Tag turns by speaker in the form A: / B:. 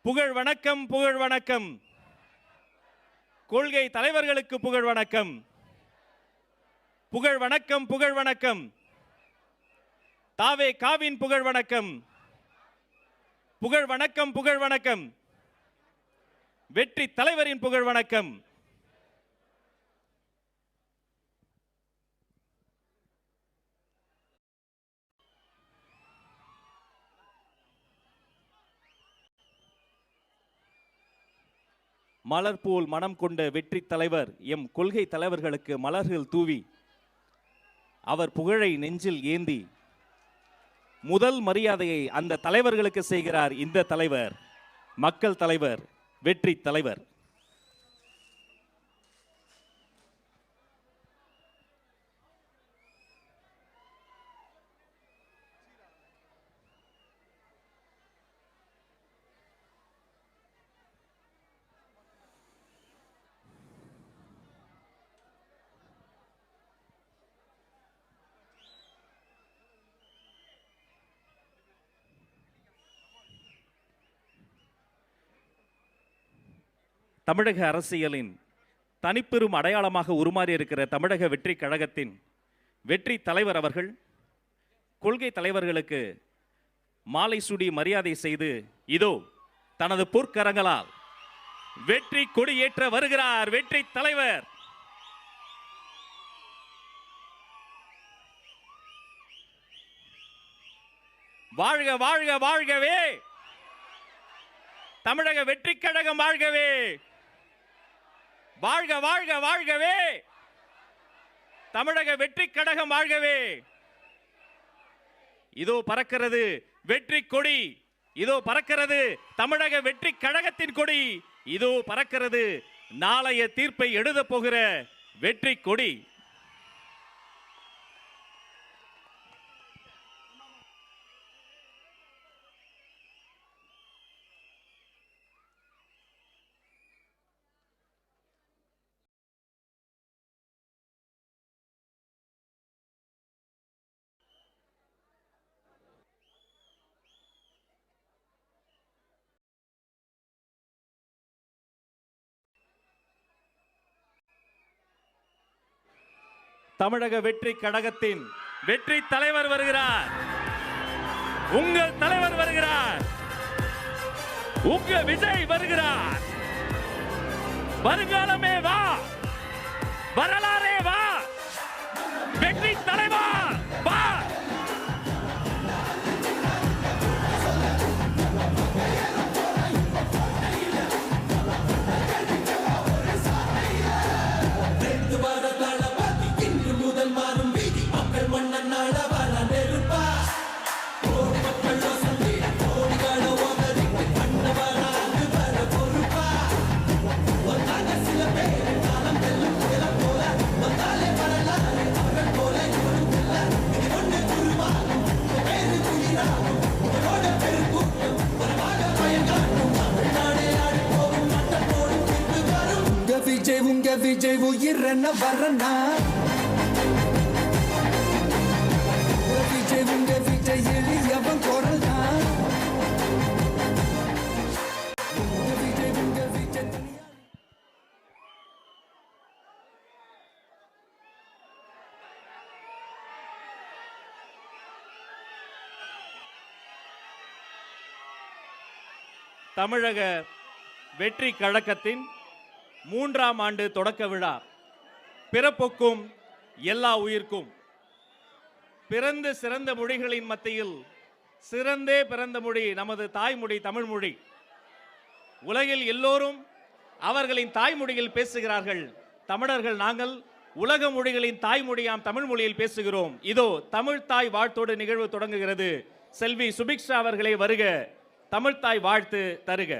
A: புகழ் வணக்கம், புகழ் வணக்கம். கொள்கை தலைவர்களுக்கு புகழ் வணக்கம். புகழ் வணக்கம், புகழ் வணக்கம். தாவே காவின் புகழ் வணக்கம். புகழ் வணக்கம், புகழ் வணக்கம். வெற்றி தலைவரின் புகழ் வணக்கம். மலர் போல் மனம் கொண்ட வெற்றி தலைவர் எம் கொள்கை தலைவர்களுக்கு மலர்கள் தூவி அவர் புகழை நெஞ்சில் ஏந்தி முதல் மரியாதையை அந்த தலைவர்களுக்கு செய்கிறார் இந்த தலைவர், மக்கள் தலைவர், வெற்றி தலைவர். தமிழக அரசியலின் தனிப்பெரும் அடையாளமாக உருமாறி இருக்கிற தமிழக வெற்றி கழகத்தின் வெற்றி தலைவர் அவர்கள் கொள்கை தலைவர்களுக்கு மாலை சூடி மரியாதை செய்து இதோ தனது பொற்கரங்களால் வெற்றி கொடியேற்ற வருகிறார் வெற்றி தலைவர். வாழ்க வாழ்க வாழ்கவே, தமிழக வெற்றி கழகம் வாழ்கவே, வாழ்க வாழ்க வாழ்கவே, தமிழக வெற்றி கழகம் வாழ்கவே. இதோ பறக்கிறது வெற்றி கொடி, இதோ பறக்கிறது தமிழக வெற்றி கழகத்தின் கொடி, இதோ பறக்கிறது நாளைய தீர்ப்பை எழுத போகிற வெற்றி கொடி. தமிழக வெற்றி கழகத்தின் வெற்றி தலைவர் வருகிறார். உங்கள் தலைவர் வருகிறார். உங்க விஜய் வருகிறார். வருங்காலமே வா, வரலாறே வா, வெற்றி தலைவர் வா.
B: உங்க விஜய் உயிரன வரனா, விஜய் உங்க விஜய் எளியவன் குரல்னா, விஜய் உங்க விஜய்.
A: தமிழக வெற்றி கழகத்தின் 3ஆம் ஆண்டு தொடக்க விழா. பிறப்புக்கும் எல்லா உயிர்க்கும். பிறந்து சிறந்த மொழிகளின் மத்தியில் சிறந்தே பிறந்த மொழி நமது தாய்மொழி தமிழ் மொழி. உலகில் எல்லோரும் அவர்களின் தாய்மொழியில் பேசுகிறார்கள். தமிழர்கள் நாங்கள் உலக மொழிகளின் தாய்மொழியாம் தமிழ் மொழியில் பேசுகிறோம். இதோ தமிழ் தாய் வாழ்த்தோடு நிகழ்வு தொடங்குகிறது. செல்வி சுபிக்ஷா அவர்களே வருக, தமிழ் தாய் வாழ்த்து தருக.